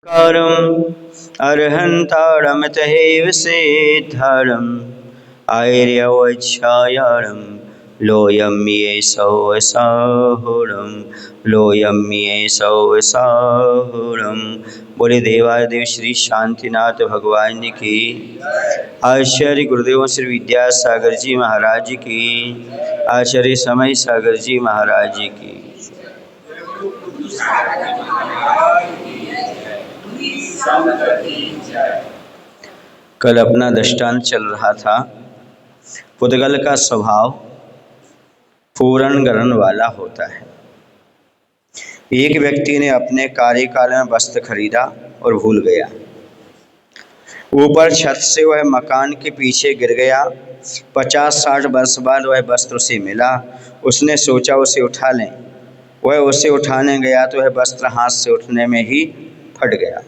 कारम् अर्हन्तारमतहेव सेद्धरम् आर्यवच्छायारं लोयं ये सौसाहुरं लोयं ये सौसाहुरं। बोले देवादेव श्री शांतिनाथ भगवान की, आचार्य गुरुदेव श्री विद्यासागर जी महाराज की, आचार्य समय सागर जी महाराज की। कल अपना दृष्टांत चल रहा था। पुद्गल का स्वभाव पूर्ण ग्रहण वाला होता है। एक व्यक्ति ने अपने कार्यकाल में वस्त्र खरीदा और भूल गया। ऊपर छत से वह मकान के पीछे गिर गया। 50-60 वर्ष बाद वह वस्त्र उसे मिला। उसने सोचा उसे उठा लें। वह उसे उठाने गया तो वह वस्त्र हाथ से उठने में ही फट गया।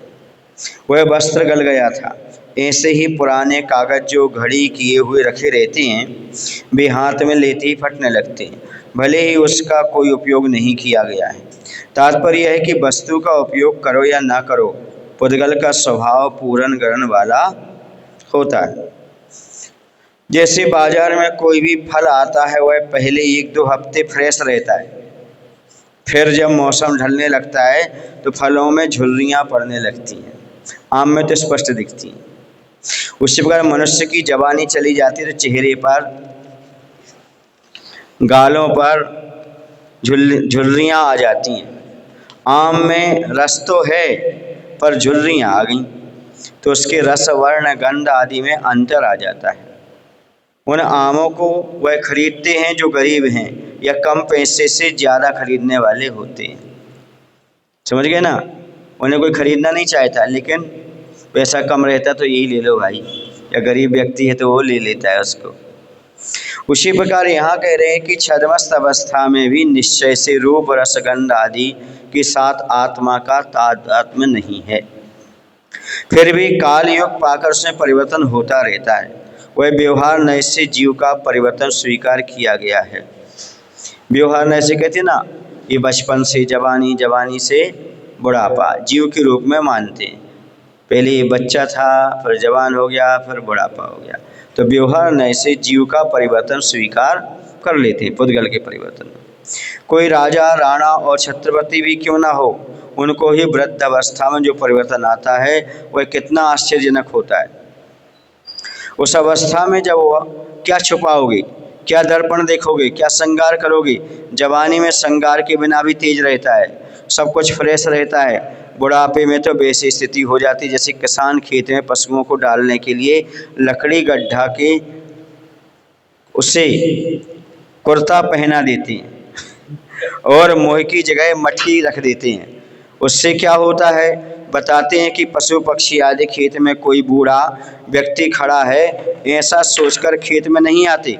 वह वस्त्र गल गया था। ऐसे ही पुराने कागज जो घड़ी किए हुए रखे रहते हैं, वे हाथ में लेते ही फटने लगते हैं, भले ही उसका कोई उपयोग नहीं किया गया है। तात्पर्य यह है कि वस्तु का उपयोग करो या ना करो, पुद्गल का स्वभाव पूर्ण ग्रहण वाला होता है। जैसे बाजार में कोई भी फल आता है, वह पहले 1-2 हफ्ते फ्रेश रहता है। फिर जब मौसम ढलने लगता है तो फलों में झुर्रियाँ पड़ने लगती हैं। आम में तो स्पष्ट दिखती हैं। उसी प्रकार मनुष्य की जवानी चली जाती है तो चेहरे पर, गालों पर झुर्रियाँ आ जाती हैं। आम में रस तो है पर झुर्रियाँ आ गईं तो उसके रस, वर्ण, गंध आदि में अंतर आ जाता है। उन आमों को वह खरीदते हैं जो गरीब हैं या कम पैसे से ज़्यादा खरीदने वाले होते हैं। समझ गए ना? उन्हें कोई खरीदना नहीं चाहता, लेकिन पैसा कम रहता तो यही ले लो भाई, या गरीब व्यक्ति है तो वो ले लेता है उसको। उसी प्रकार यहाँ कह रहे हैं कि छद्मस्त अवस्था में भी निश्चय से रूप, रस, गंध आदि के साथ आत्मा का तादात्म्य नहीं है। फिर भी काल युग पाकर उसमें परिवर्तन होता रहता है। वह व्यवहार नय से जीव का परिवर्तन स्वीकार किया गया है। व्यवहार नय से कहते ना, ये बचपन से जवानी, जवानी से बुढ़ापा जीव के रूप में मानते हैं। पहले ये बच्चा था, फिर जवान हो गया, फिर बुढ़ापा हो गया। तो व्यवहार नय से जीव का परिवर्तन स्वीकार कर लेते हैं, पुद्गल के परिवर्तन। कोई राजा, राणा और छत्रपति भी क्यों ना हो, उनको ही वृद्ध अवस्था में जो परिवर्तन आता है वह कितना आश्चर्यजनक होता है। उस अवस्था में जब क्या छुपाओगे, क्या दर्पण देखोगे, क्या श्रृंगार करोगे? जवानी में श्रृंगार के बिना भी तेज रहता है, सब कुछ फ्रेश रहता है। बुढ़ापे में तो वैसी स्थिति हो जाती है जैसे किसान खेत में पशुओं को डालने के लिए लकड़ी गड्ढा के उसे कुर्ता पहना देते हैं और मोह की जगह मट्टी रख देते हैं। उससे क्या होता है? बताते हैं कि पशु पक्षी आदि खेत में कोई बूढ़ा व्यक्ति खड़ा है ऐसा सोचकर खेत में नहीं आते।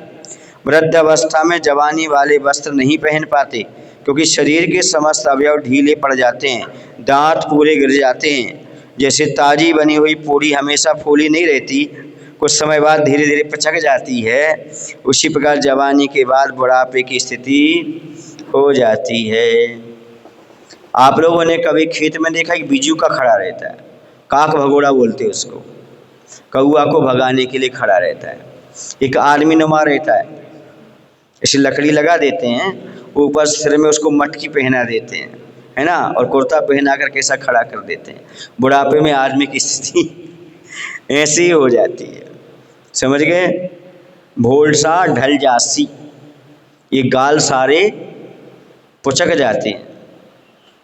वृद्ध अवस्था में जवानी वाले वस्त्र नहीं पहन पाते क्योंकि शरीर के समस्त अवयव ढीले पड़ जाते हैं, दांत पूरे गिर जाते हैं। जैसे ताजी बनी हुई पूरी हमेशा फूली नहीं रहती, कुछ समय बाद धीरे धीरे पिचक जाती है, उसी प्रकार जवानी के बाद बुढ़ापे की स्थिति हो जाती है। आप लोगों ने कभी खेत में देखा कि बिजू का खड़ा रहता है, काक भगोड़ा बोलते हैं उसको, कौआ को भगाने के लिए खड़ा रहता है। एक आदमी नुमा रहता है, ऐसे लकड़ी लगा देते हैं, ऊपर सिर में उसको मटकी पहना देते हैं, है ना, और कुर्ता पहना कर कैसा खड़ा कर देते हैं। बुढ़ापे में आदमी की स्थिति ऐसी हो जाती है। समझ गए? भोल सा ढल जासी, ये गाल सारे पुचक जाते हैं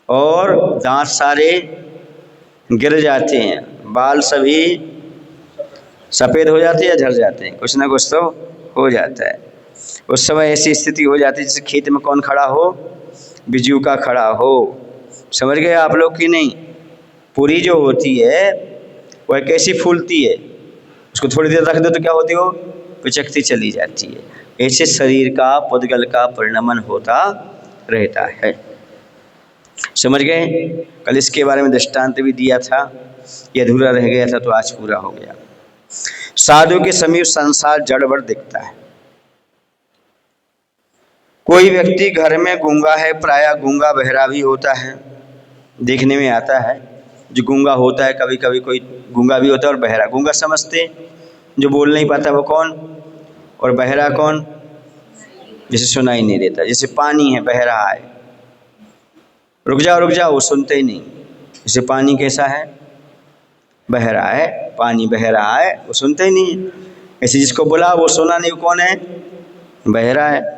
और दांत सारे गिर जाते हैं, बाल सभी सफ़ेद हो जाते हैं या झड़ जाते हैं, कुछ ना कुछ तो हो जाता है। उस समय ऐसी स्थिति हो जाती है जैसे खेत में कौन खड़ा हो? बिजू का खड़ा हो। समझ गए आप लोग कि नहीं? पूरी जो होती है वह कैसी फूलती है, उसको थोड़ी देर रख दो तो क्या होती हो? पिचकती चली जाती है। ऐसे शरीर का, पुद्गल का परिणमन होता रहता है। समझ गए? कल इसके बारे में दृष्टांत भी दिया था, ये अधूरा रह गया था तो आज पूरा हो गया। साधु के समीप संसार जड़बड़ दिखता है। कोई व्यक्ति घर में गूंगा है, प्रायः गूंगा बहरा भी होता है, देखने में आता है। जो गूंगा होता है, कभी कभी कोई गूंगा भी होता है और बहरा। गूंगा समझते, जो बोल नहीं पाता वो कौन, और बहरा कौन, जिसे सुनाई नहीं देता। जैसे पानी है, बह रहा है, रुक जाओ वो सुनते ही नहीं। जैसे पानी कैसा है, बह रहा है, पानी बह रहा है, वो सुनते ही नहीं। ऐसे जिसको बोला वो सुना नहीं, वो कौन है, बह रहा है।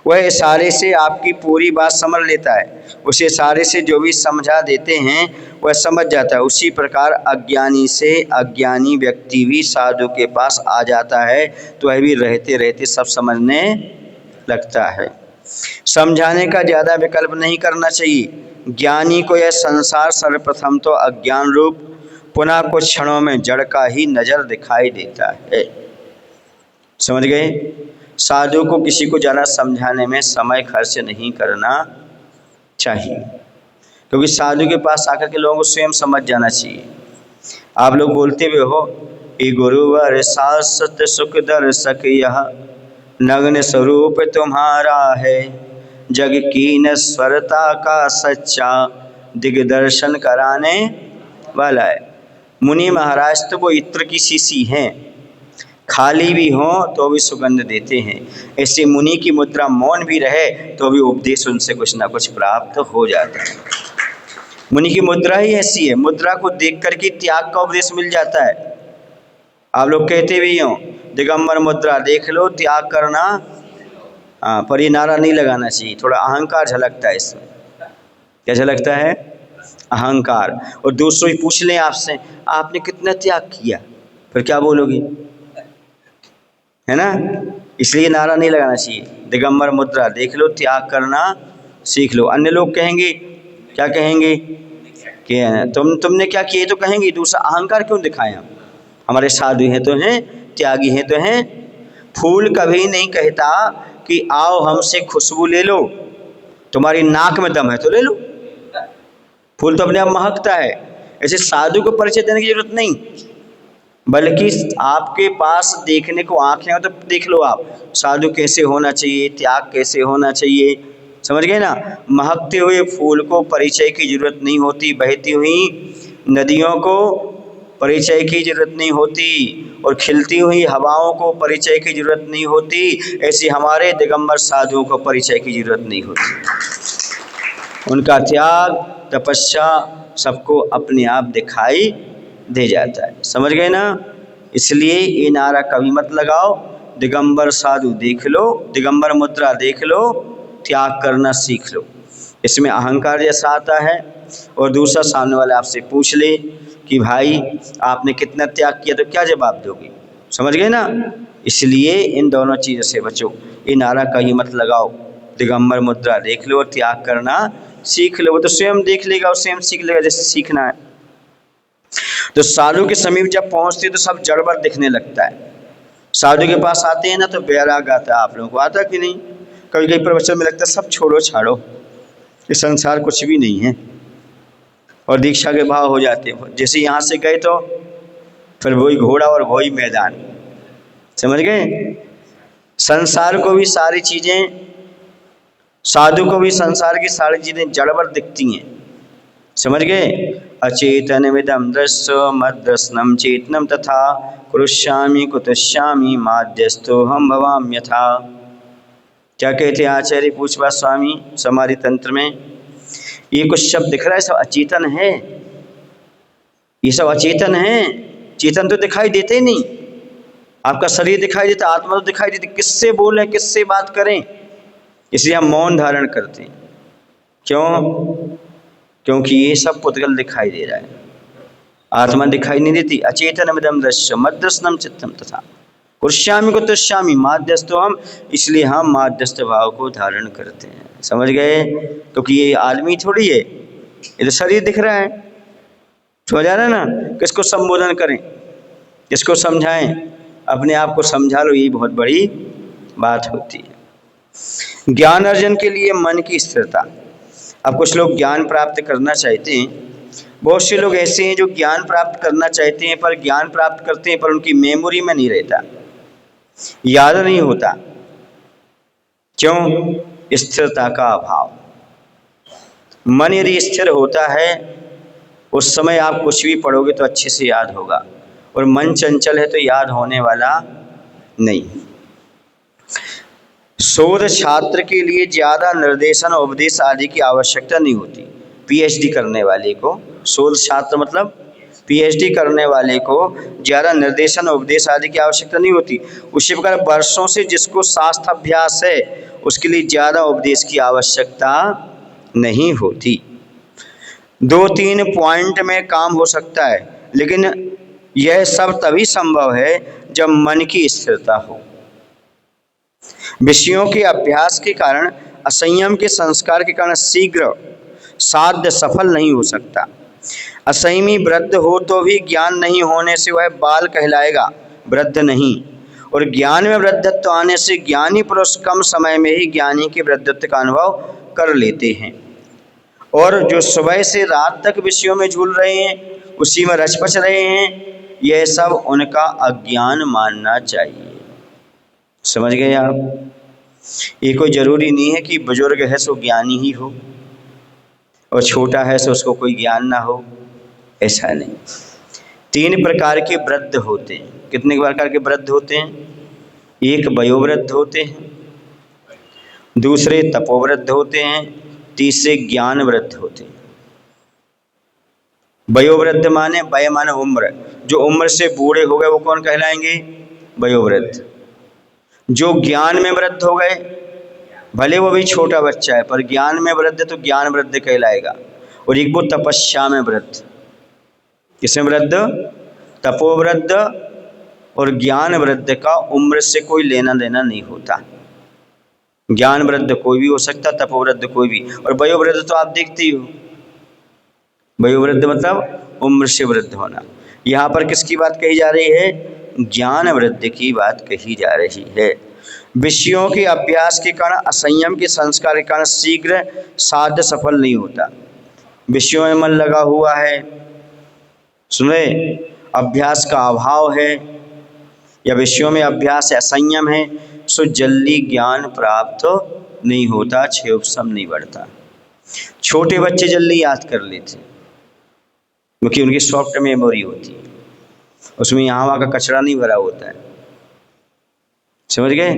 वह इशारे से आपकी पूरी बात समझ लेता है, उसे इशारे से जो भी समझा देते हैं वह समझ जाता है। उसी प्रकार अज्ञानी से अज्ञानी व्यक्ति भी साधु के पास आ जाता है तो वह भी रहते रहते सब समझने लगता है। समझाने का ज़्यादा विकल्प नहीं करना चाहिए। ज्ञानी को यह संसार सर्वप्रथम तो अज्ञान रूप, पुनः कुछ क्षणों में जड़ का ही नजर दिखाई देता है। समझ गए? साधु को किसी को ज़्यादा समझाने में समय खर्च नहीं करना चाहिए, क्योंकि साधु के पास आकर के लोगों को स्वयं समझ जाना चाहिए। आप लोग बोलते हुए हो, ये गुरुवर शाश्वत सुख दर्शक यह नग्न स्वरूप तुम्हारा है, जग की नश्वरता का सच्चा दिग्दर्शन कराने वाला है। मुनि महाराज तो वो इत्र की शीशी हैं, खाली भी हों तो भी सुगंध देते हैं। ऐसे मुनि की मुद्रा मौन भी रहे तो भी उपदेश उनसे कुछ ना कुछ प्राप्त हो जाता है। मुनि की मुद्रा ही ऐसी है, मुद्रा को देख करके त्याग का उपदेश मिल जाता है। आप लोग कहते भी हो दिगंबर मुद्रा देख लो, त्याग करना। हाँ, पर ये नारा नहीं लगाना चाहिए, थोड़ा अहंकार झलकता है इसमें। क्या झलकता है? अहंकार। और दूसरों ही पूछ लें आपसे, आपने कितना त्याग किया, फिर क्या बोलोगी, है ना? इसलिए नारा नहीं लगाना चाहिए। दिगंबर मुद्रा देख लो, त्याग करना सीख लो। अन्य लोग कहेंगे, क्या कहेंगे कि तुमने क्या किए, तो कहेंगे दूसरा अहंकार क्यों दिखाएं हम, हमारे साधु हैं तो हैं, त्यागी हैं तो हैं। फूल कभी नहीं कहता कि आओ हमसे खुशबू ले लो, तुम्हारी नाक में दम है तो ले लो। फूल तो अपने आप महकता है। ऐसे साधु को परिचय देने की जरूरत नहीं, बल्कि आपके पास देखने को आंखें हो तो देख लो आप, साधु कैसे होना चाहिए, त्याग कैसे होना चाहिए। समझ गए ना? महकते हुए फूल को परिचय की जरूरत नहीं होती, बहती हुई नदियों को परिचय की जरूरत नहीं होती, और खिलती हुई हवाओं को परिचय की जरूरत नहीं होती। ऐसे हमारे दिगंबर साधुओं को परिचय की जरूरत नहीं होती। उनका त्याग, तपस्या सबको अपने आप दिखाई दे जाता है। समझ गए ना? इसलिए ये नारा कभी मत लगाओ, दिगंबर साधु देख लो, दिगंबर मुद्रा देख लो, त्याग करना सीख लो। इसमें अहंकार जैसा आता है। और दूसरा, सामने वाले आपसे पूछ ले कि भाई आपने कितना त्याग किया, तो क्या जवाब दोगे? समझ गए ना? इसलिए इन दोनों चीज़ों से बचो। ये नारा कहीं मत लगाओ, दिगंबर मुद्रा देख लो और त्याग करना सीख लो। वो तो स्वयं देख लेगा और स्वयं सीख लेगा जैसे सीखना है। तो साधु के समीप जब पहुंचते तो सब जड़बड़ दिखने लगता है। साधु के पास आते हैं ना तो बैराग आता है। आप लोगों को आता कि नहीं? कभी कभी प्रवचन में लगता है सब छोड़ो छाड़ो, ये संसार कुछ भी नहीं है, और दीक्षा के भाव हो जाते हैं। जैसे यहाँ से गए तो फिर वही घोड़ा और वही मैदान। समझ गए? संसार को भी सारी चीज़ें, साधु को भी संसार की सारी चीज़ें जड़बड़ दिखती हैं। समझ गए? अचेतनमिदं दृश्य मद्दर्शनम चेतनम तथा कुरुष्यामि कुतुष्यामि माध्यस्थोहम भवाम्यथा। क्या कहते हैं आचार्य पूछवा स्वामी समाधि तंत्र में? ये कुछ शब्द दिख रहा है, सब अचेतन है, ये सब अचेतन है। चेतन तो दिखाई देते ही नहीं। आपका शरीर दिखाई देता, आत्मा तो दिखाई देती, किससे बोलें, किससे बात करें? इसलिए हम मौन धारण करते हैं। क्यों? क्योंकि ये सब पुद्गल दिखाई दे रहा है, आत्मा दिखाई नहीं देती। अचेतनमिदं दृश्य मद्दर्शनम चित्तम तथा कुरुष्यामि कुतुष्यामि माध्यस्थोहम, इसलिए हम माध्यस्थ भाव को धारण करते हैं। समझ गए? क्योंकि ये आदमी थोड़ी है, ये तो शरीर दिख रहा है। समझ आ रहा है ना? किसको संबोधन करें, किसको समझाएं? अपने आप को समझा लो, यही बहुत बड़ी बात होती है। ज्ञान अर्जन के लिए मन की स्थिरता। अब कुछ लोग ज्ञान प्राप्त करना चाहते हैं, बहुत से लोग ऐसे हैं जो ज्ञान प्राप्त करना चाहते हैं पर ज्ञान प्राप्त करते हैं पर उनकी मेमोरी में नहीं रहता, याद नहीं होता। क्यों? स्थिरता का अभाव। मन यदि स्थिर होता है उस समय आप कुछ भी पढ़ोगे तो अच्छे से याद होगा, और मन चंचल है तो याद होने वाला नहीं। शोध छात्र के लिए ज़्यादा निर्देशन उपदेश आदि की आवश्यकता नहीं होती। पीएचडी करने वाले को, शोध छात्र मतलब पीएचडी करने वाले को ज़्यादा निर्देशन उपदेश आदि की आवश्यकता नहीं होती। उसी प्रकार वर्षों से जिसको शास्त्र अभ्यास है उसके लिए ज़्यादा उपदेश की आवश्यकता नहीं होती। 2-3 पॉइंट में काम हो सकता है, लेकिन यह सब तभी संभव है जब मन की स्थिरता हो। विषयों के अभ्यास के कारण, असंयम के संस्कार के कारण शीघ्र साध्य सफल नहीं हो सकता। असंयमी वृद्ध हो तो भी ज्ञान नहीं होने से वह बाल कहलाएगा, वृद्ध नहीं। और ज्ञान में वृद्धत्व आने से ज्ञानी पुरुष कम समय में ही ज्ञानी के वृद्धत्व का अनुभव कर लेते हैं। और जो सुबह से रात तक विषयों में झूल रहे हैं, उसी में रचपच रहे हैं, यह सब उनका अज्ञान मानना चाहिए। समझ गए आप? ये कोई ज़रूरी नहीं है कि बुजुर्ग है सो ज्ञानी ही हो और छोटा है सो उसको कोई ज्ञान ना हो, ऐसा नहीं। 3 प्रकार के वृद्ध होते हैं। कितने प्रकार के वृद्ध होते हैं? एक वयोवृद्ध होते हैं, दूसरे तपोवृद्ध होते हैं, तीसरे ज्ञान वृद्ध होते हैं। वयोवृद्ध माने, वय माने उम्र, जो उम्र से बूढ़े हो गए वो कौन कहलाएंगे? वयोवृद्ध। जो ज्ञान में वृद्ध हो गए, भले वो भी छोटा बच्चा है पर ज्ञान में वृद्ध तो ज्ञान वृद्ध कहलाएगा। और एक वो तपस्या में वृद्ध। किसमें वृद्ध? तपोवृद्ध। और ज्ञान वृद्ध का उम्र से कोई लेना देना नहीं होता। ज्ञान वृद्ध कोई भी हो सकता, तपोवृद्ध कोई भी। और वयोवृद्ध तो आप देखते ही हो, वयोवृद्ध मतलब उम्र से वृद्ध होना। यहाँ पर किसकी बात कही जा रही है? ज्ञान वृद्ध की बात कही जा रही है। विषयों के अभ्यास के कारण, असंयम के संस्कार के कारण शीघ्र साध्य सफल नहीं होता। विषयों में मन लगा हुआ है, सुने, अभ्यास का अभाव है, या विषयों में अभ्यास असंयम है, सो जल्दी ज्ञान प्राप्त नहीं होता, क्षय उपशम नहीं बढ़ता। छोटे बच्चे जल्दी याद कर लेते क्योंकि उनकी सॉफ्ट मेमोरी होती है, उसमें यहाँ वहाँ का कचरा नहीं भरा होता है। समझ गए?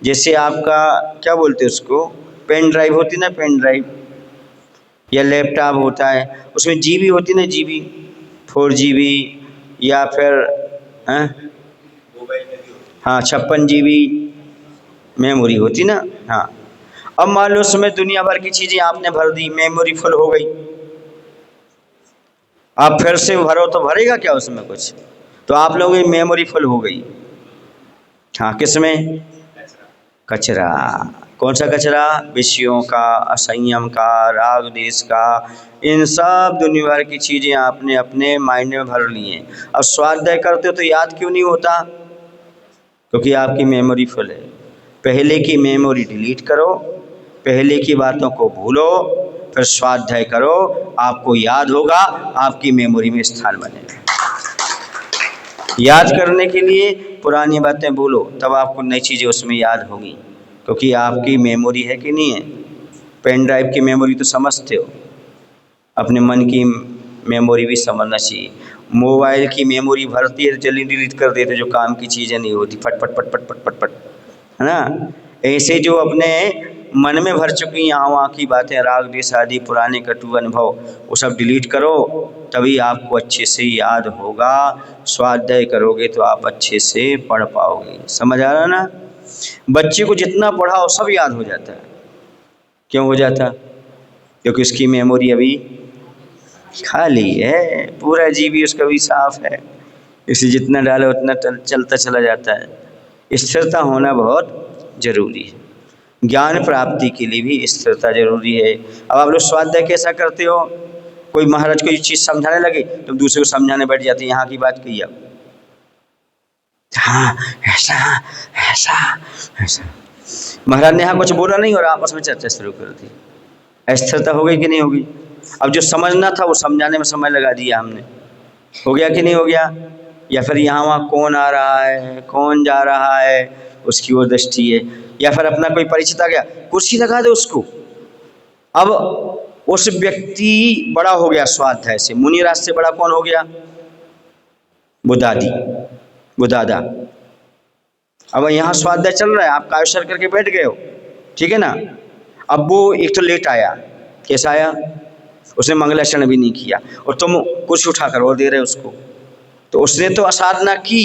जैसे आपका क्या बोलते हैं उसको, पेन ड्राइव होती ना, पेन ड्राइव या लैपटॉप होता है, उसमें जीबी होती ना, जीबी 4 GB या फिर हाँ 56 GB मेमोरी होती ना। हाँ, अब मान लो उसमें दुनिया भर की चीज़ें आपने भर दी, मेमोरी फुल हो गई, आप फिर से भरो तो भरेगा क्या उसमें कुछ? तो आप लोगों की मेमोरी फुल हो गई। हाँ, किसमें? कचरा। कौन सा कचरा? विषयों का, असंयम का, राग देश का, इन सब दुनिया भर की चीज़ें आपने अपने माइंड में भर ली हैं। अब स्वाध्याय करते हो तो याद क्यों नहीं होता? क्योंकि आपकी मेमोरी फुल है। पहले की मेमोरी डिलीट करो, पहले की बातों को भूलो, फिर स्वाध्याय करो, आपको याद होगा, आपकी मेमोरी में स्थान बनेगा। याद करने के लिए पुरानी बातें भूलो, तब आपको नई चीज़ें उसमें याद होंगी, क्योंकि आपकी मेमोरी है कि नहीं है। पेन ड्राइव की मेमोरी तो समझते हो, अपने मन की मेमोरी भी समझना चाहिए। मोबाइल की मेमोरी भरती है तो जल्दी डिलीट कर देते, जो काम की चीज़ें नहीं होती, फट फट फट फट फट फट फट, है ना। ऐसे जो अपने मन में भर चुकी यहाँ वहाँ की बातें, राग द्वेष आदि पुराने कटु अनुभव, वो सब डिलीट करो, तभी आपको अच्छे से याद होगा। स्वाध्याय करोगे तो आप अच्छे से पढ़ पाओगे। समझ आ रहा ना? बच्चे को जितना पढ़ाओ सब याद हो जाता है। क्यों हो जाता? क्योंकि उसकी मेमोरी अभी खाली है, पूरा जीबी उसका भी साफ है, इसे जितना डालो उतना चलता चला जाता है। स्थिरता होना बहुत जरूरी है। ज्ञान प्राप्ति के लिए भी स्थिरता जरूरी है। अब आप लोग स्वाध्याय कैसा करते हो? कोई महाराज कोई चीज़ समझाने लगे तो दूसरे को समझाने बैठ जाते हैं। यहाँ की बात कही अब, हाँ ऐसा ऐसा ऐसा, महाराज ने यहाँ कुछ बोला नहीं और आपस में चर्चा शुरू कर दी। स्थिरता हो गई कि नहीं होगी? अब जो समझना था वो समझाने में समय लगा दिया हमने, हो गया कि नहीं हो गया? या फिर यहाँ वहाँ कौन आ रहा है, कौन जा रहा है, उसकी वो दृष्टि है। या फिर अपना कोई परिचित आ गया, कुर्सी लगा दे उसको। अब उस व्यक्ति बड़ा हो गया स्वाध्याय से। मुनिराज से बड़ा कौन हो गया? बुधादि, बुधादा। अब यहाँ स्वाध्याय चल रहा है, आप कायशर करके बैठ गए हो, ठीक है ना। अब वो एक तो लेट आया, कैसा आया? उसने मंगलाचरण भी नहीं किया और तुम कुछ उठाकर और दे रहे उसको। तो उसने तो असाधना की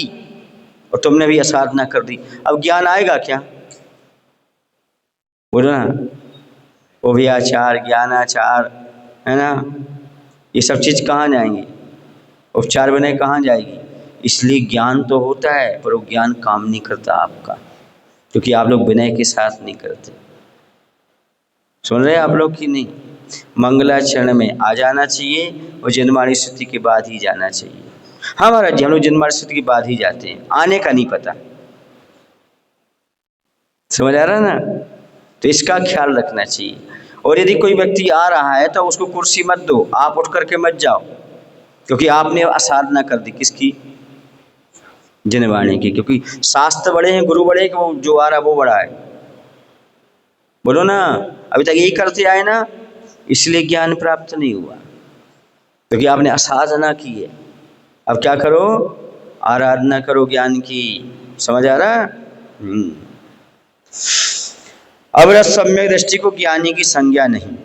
और तुमने भी असाधना कर दी। अब ज्ञान आएगा क्या? बोलो ना, वो भी आचार, ज्ञानाचार, है ना, ये सब चीज़ कहाँ जाएंगी? उपचार विनय कहाँ जाएगी? इसलिए ज्ञान तो होता है पर वो ज्ञान काम नहीं करता आपका, क्योंकि आप लोग विनय के साथ नहीं करते। सुन रहे हैं आप लोग कि नहीं? मंगलाचरण में आ जाना चाहिए और जन्माणी स्तुति के बाद ही जाना चाहिए। हाँ महाराज जी, हम लोग जन्माणी स्तुति के बाद ही जाते हैं, आने का नहीं पता। समझ आ रहा है ना? तो इसका ख्याल रखना चाहिए। और यदि कोई व्यक्ति आ रहा है तो उसको कुर्सी मत दो, आप उठ करके मत जाओ, क्योंकि आपने असाधना कर दी। किसकी? जनवाणी की। क्योंकि शास्त्र बड़े हैं, गुरु बड़े हैं कि वो जो आ रहा है वो बड़ा है। बोलो ना, अभी तक यही करते आए ना, इसलिए ज्ञान प्राप्त नहीं हुआ, क्योंकि आपने असाधना की है। अब क्या करो? आराधना करो ज्ञान की। समझ आ रहा? अब रस सम्यक दृष्टि को ज्ञानी की संज्ञा नहीं।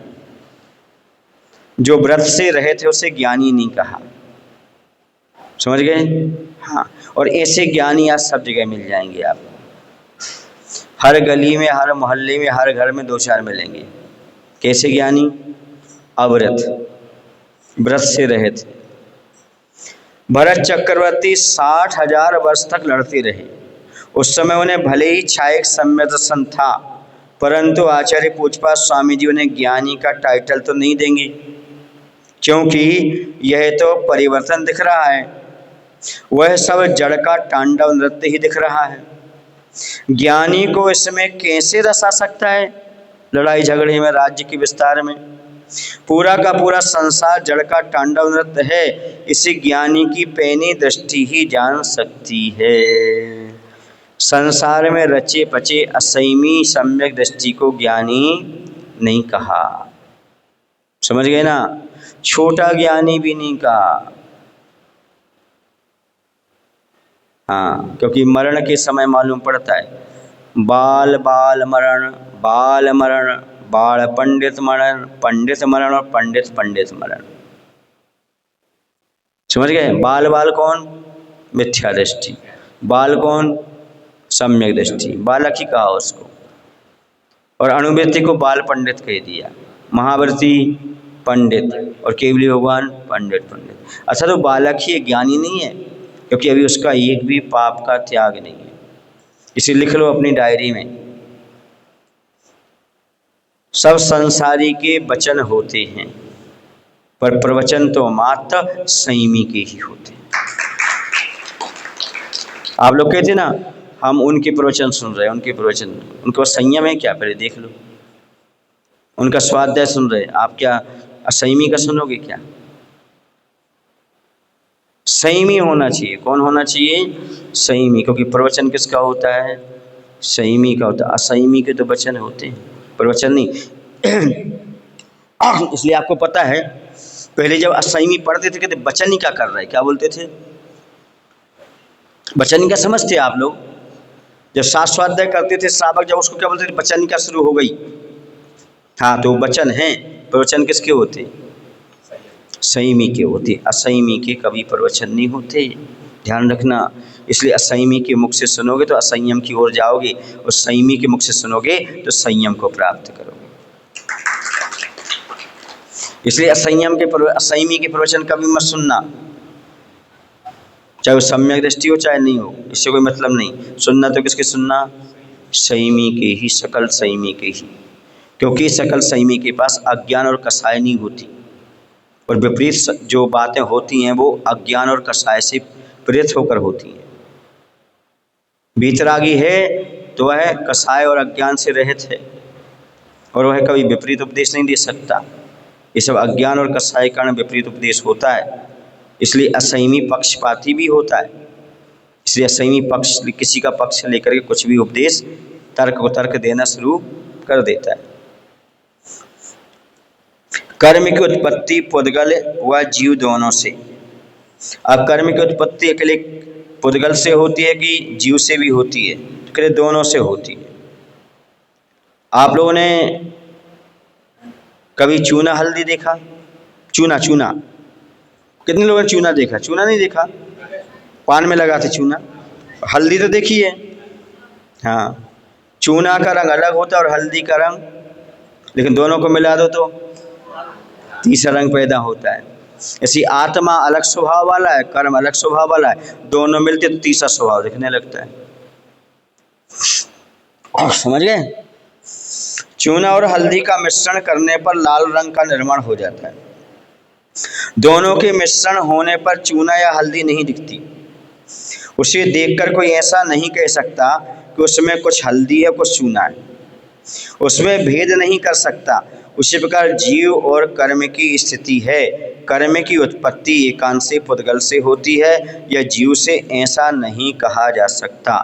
जो व्रत से रहे थे उसे ज्ञानी नहीं कहा। समझ गए? हाँ। और ऐसे ज्ञानी आज सब जगह मिल जाएंगे आपको। हर गली में, हर मोहल्ले में, हर घर में दो चार मिलेंगे। कैसे ज्ञानी? अव्रत, व्रत से रहे थे। भरत चक्रवर्ती 60,000 वर्ष तक लड़ते रहे। उस समय उन्हें भले ही छायक सम्यक दर्शन था, परंतु आचार्य पूछपात स्वामी जी उन्हें ज्ञानी का टाइटल तो नहीं देंगे, क्योंकि यह तो परिवर्तन दिख रहा है, वह सब जड़ का तांडव नृत्य ही दिख रहा है। ज्ञानी को इसमें कैसे रस आ सकता है? लड़ाई झगड़े में, राज्य के विस्तार में। पूरा का पूरा संसार जड़ का तांडव नृत्य है, इसे ज्ञानी की पैनी दृष्टि ही जान सकती है। संसार में रचे पचे असंयमी सम्यक दृष्टि को ज्ञानी नहीं कहा। समझ गए ना? छोटा ज्ञानी भी नहीं कहा। हाँ, क्योंकि मरण के समय मालूम पड़ता है, बाल बाल मरण, बाल मरण, बाल पंडित मरण, पंडित मरण और पंडित पंडित मरण। समझ गए? बाल बाल कौन? मिथ्या दृष्टि। बाल कौन? सम्यक दृष्टि। बालक ही कहा उसको। और अणुव्यक्ति को बाल पंडित कह दिया, महाव्रती पंडित और केवली भगवान पंडित पंडित। अच्छा, तो बालक ही ज्ञानी नहीं है, क्योंकि अभी उसका एक भी पाप का त्याग नहीं है। इसे लिख लो अपनी डायरी में। सब संसारी के वचन होते हैं, पर प्रवचन तो मात्र संयमी के ही होते हैं। आप लोग कहते ना, हम उनके प्रवचन सुन रहे हैं, उनके प्रवचन, उनका संयम है क्या? पहले देख लो। उनका स्वाध्याय सुन रहे, आप क्या असंयमी का सुनोगे क्या? संयमी होना चाहिए। कौन होना चाहिए? संयमी। क्योंकि प्रवचन किसका होता है? संयमी का होता है। असंयमी के तो वचन होते हैं, प्रवचन नहीं। इसलिए आपको पता है, पहले जब असंयमी पढ़ते थे कहते वचन ही क्या कर रहा है, क्या बोलते थे? वचन क्या समझते आप लोग? जब शास्त्राध्याय करते थे श्रावक, जब उसको क्या बोलते थे? वचन क्या शुरू हो गई। हाँ, तो वचन है। प्रवचन किसके होते? संयमी के होते। असंयमी के कभी प्रवचन नहीं होते, ध्यान रखना। इसलिए असंयमी के मुख से सुनोगे तो असंयम की ओर जाओगे, और संयमी के मुख से सुनोगे तो संयम को प्राप्त करोगे। इसलिए असंयमी के प्रवचन कभी मत सुनना, चाहे वो सम्यक दृष्टि हो चाहे नहीं हो, इससे कोई मतलब नहीं। सुनना तो किसके सुनना? संयमी के ही, सकल संयमी के ही। क्योंकि सकल संयमी के पास अज्ञान और कसाय नहीं होती, और विपरीत जो बातें होती हैं वो अज्ञान और कसाय से प्रेरित होकर होती हैं। वीतरागी है तो वह कसाय और अज्ञान से रहित है, और वह कभी विपरीत उपदेश नहीं दे सकता। ये सब अज्ञान और कसाय के कारण विपरीत उपदेश होता है। इसलिए असंयमी पक्षपाती भी होता है। इसलिए असंयमी पक्ष, किसी का पक्ष लेकर के कुछ भी उपदेश, तर्क को तर्क देना शुरू कर देता है। कर्म की उत्पत्ति पुद्गल व जीव दोनों से। अब कर्म की उत्पत्ति अकेले पुद्गल से होती है कि जीव से भी होती है? अकेले दोनों से होती है। आप लोगों ने कभी चूना हल्दी देखा? चूना चूना कितने लोगों ने चूना देखा? चूना नहीं देखा? पान में लगाते चूना। हल्दी तो देखी है। हाँ, चूना का रंग अलग होता है और हल्दी का रंग, लेकिन दोनों को मिला दो तो तीसरा रंग पैदा होता है। ऐसी आत्मा अलग स्वभाव वाला है, कर्म अलग स्वभाव वाला है, दोनों मिलते तो तीसरा स्वभाव दिखने लगता है। समझ गए? चूना और हल्दी का मिश्रण करने पर लाल रंग का निर्माण हो जाता है। दोनों के मिश्रण होने पर चूना या हल्दी नहीं दिखती। उसे देखकर कोई ऐसा नहीं कह सकता कि उसमें कुछ हल्दी है कुछ चूना है, उसमें भेद नहीं कर सकता। उसी प्रकार जीव और कर्म की स्थिति है। कर्म की उत्पत्ति एकांत से पुद्गल से होती है या जीव से, ऐसा नहीं कहा जा सकता।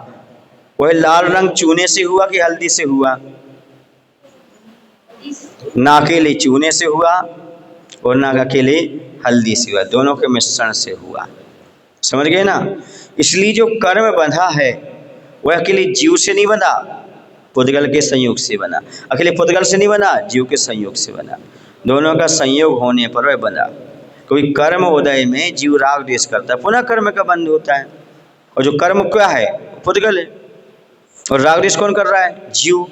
वह लाल रंग चूने से हुआ कि हल्दी से हुआ? ना अकेले चूने से हुआ और ना अकेले हल्दी से हुआ, दोनों के मिश्रण से हुआ। समझ गए ना? इसलिए जो कर्म बंधा है वह अकेले जीव से नहीं बना, पुद्गल के संयोग से बना। अकेले पुद्गल से नहीं बना, जीव के संयोग से बना। दोनों का संयोग होने पर वह बना। क्योंकि कर्म उदय में जीव राग द्वेष करता है, पुनः कर्म का बंध होता है। और जो कर्म क्या है? पुद्गल है। और राग द्वेष कौन कर रहा है? जीव।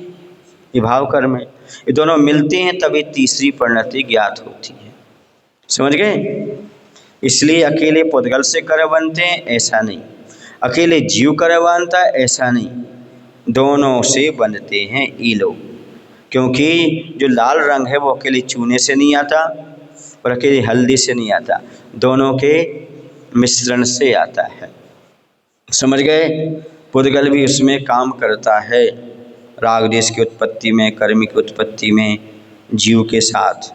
ये भाव कर्म है। ये दोनों मिलते हैं तभी तीसरी परिणति ज्ञात होती है। समझ गए? इसलिए अकेले पुद्गल से कर्म बनते हैं ऐसा नहीं, अकेले जीव कर्म बनता है ऐसा नहीं, दोनों से बनते हैं ये लोग। क्योंकि जो लाल रंग है वो अकेले चूने से नहीं आता और अकेले हल्दी से नहीं आता, दोनों के मिश्रण से आता है। समझ गए? पुद्गल भी उसमें काम करता है, राग द्वेष की उत्पत्ति में, कर्म की उत्पत्ति में, जीव के साथ।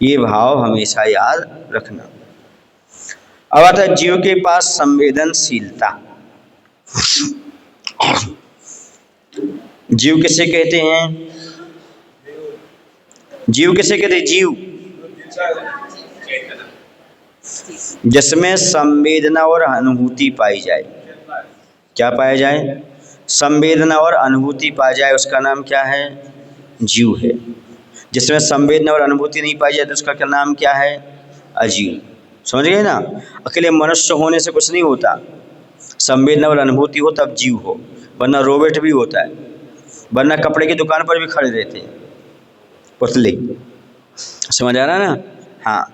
ये भाव हमेशा याद रखना। अब आता है जीव के पास संवेदनशीलता। जीव किसे कहते हैं? जीव किसे कहते हैं? जीव जिसमें संवेदना और अनुभूति पाई जाए। क्या पाया जाए? संवेदना और अनुभूति पाई जाए, उसका नाम क्या है? जीव है। जिसमें संवेदना और अनुभूति नहीं पाई जाए तो उसका क्या नाम क्या है? अजीव। समझ गए ना? अकेले मनुष्य होने से कुछ नहीं होता, संवेदना और अनुभूति हो तब जीव हो, वरना रोबोट भी होता है, वरना कपड़े की दुकान पर भी खड़े रहते हैं पुतले। समझ आ रहा है ना? हाँ,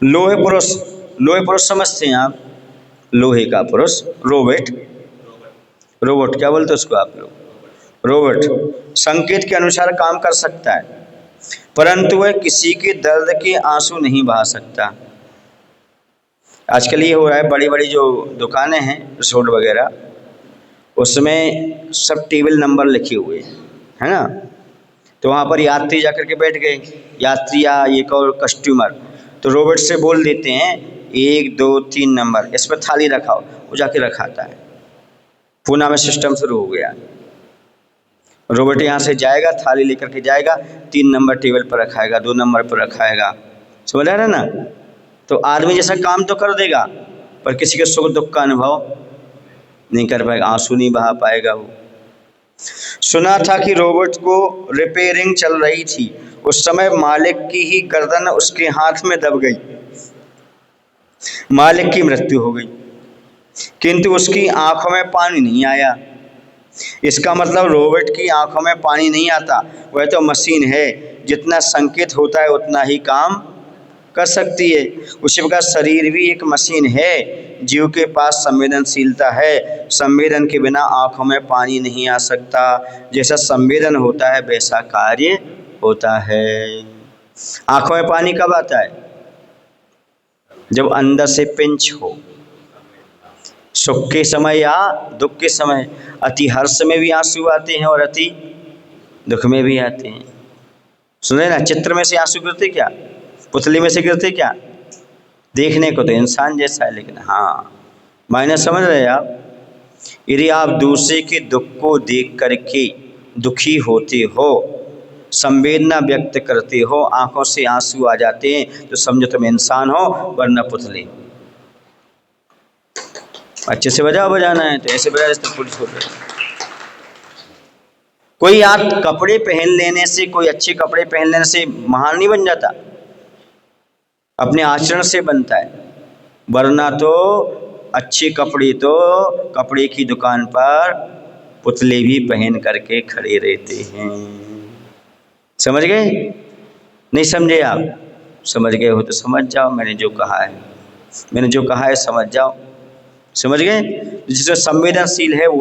लोहे पुरुष, लोहे पुरुष समझते हैं आप? लोहे का पुरुष, रोबोट, रोबोट क्या बोलते हैं उसको आप लोग? रोबोट संकेत के अनुसार काम कर सकता है, परंतु वह किसी के दर्द के आंसू नहीं बहा सकता। आजकल ये हो रहा है, बड़ी बड़ी जो दुकानें हैं रिसोर्ट वगैरह, उसमें सब टेबल नंबर लिखे हुए हैं, है ना? तो वहाँ पर यात्री जाकर के बैठ गए, यात्री या एक और कस्टमर, तो रोबोट से बोल देते हैं 1 2 3 नंबर, इस पर थाली रखाओ, वो जाके रखाता है। पूना में सिस्टम शुरू हो गया। रोबोट यहाँ से जाएगा, थाली लेकर के जाएगा, 3 नंबर टेबल पर रखाएगा, 2 नंबर पर रखाएगा। समझ आ रहा है ना? तो आदमी जैसा काम तो कर देगा, पर किसी के सुख दुख का अनुभव नहीं कर पाएगा, आंसू नहीं बहा पाएगा वो। सुना था कि रोबोट को रिपेयरिंग चल रही थी, उस समय मालिक की ही गर्दन उसके हाथ में दब गई, मालिक की मृत्यु हो गई, किंतु उसकी आंखों में पानी नहीं आया। इसका मतलब रोबोट की आंखों में पानी नहीं आता, वह तो मशीन है, जितना संकेत होता है उतना ही काम कर सकती है। उसी प्रकार शरीर भी एक मशीन है, जीव के पास संवेदनशीलता है, संवेदन के बिना आंखों में पानी नहीं आ सकता। जैसा संवेदन होता है वैसा कार्य होता है। आंखों में पानी कब आता है? जब अंदर से पिंच हो, सुख के समय या दुख के समय। अति हर्ष में भी आंसू आते हैं और अति दुख में भी आते हैं। सुने ना, चित्र में से आंसू गिरते क्या? पुतली में से गिरते क्या? देखने को तो इंसान जैसा है, लेकिन हाँ, मायने समझ रहे आप? यदि आप दूसरे के दुख को देख करके दुखी होते हो, संवेदना व्यक्त करते हो, आंखों से आंसू आ जाते हैं, तो समझो तुम इंसान हो वरना पुतले। अच्छे से बजाओ, बजाना है तो ऐसे बजा जैसे पुलिस हो गए। कोई आप कपड़े पहन लेने से, कोई अच्छे कपड़े पहन लेने से महान नहीं बन जाता, अपने आचरण से बनता है। वरना तो अच्छे कपड़े तो कपड़े की दुकान पर पुतले भी पहन करके खड़े रहते हैं। समझ गए? नहीं समझे आप? समझ गए हो तो समझ जाओ, मैंने जो कहा है समझ जाओ। समझ गए? जिसमें संवेदनशील है वो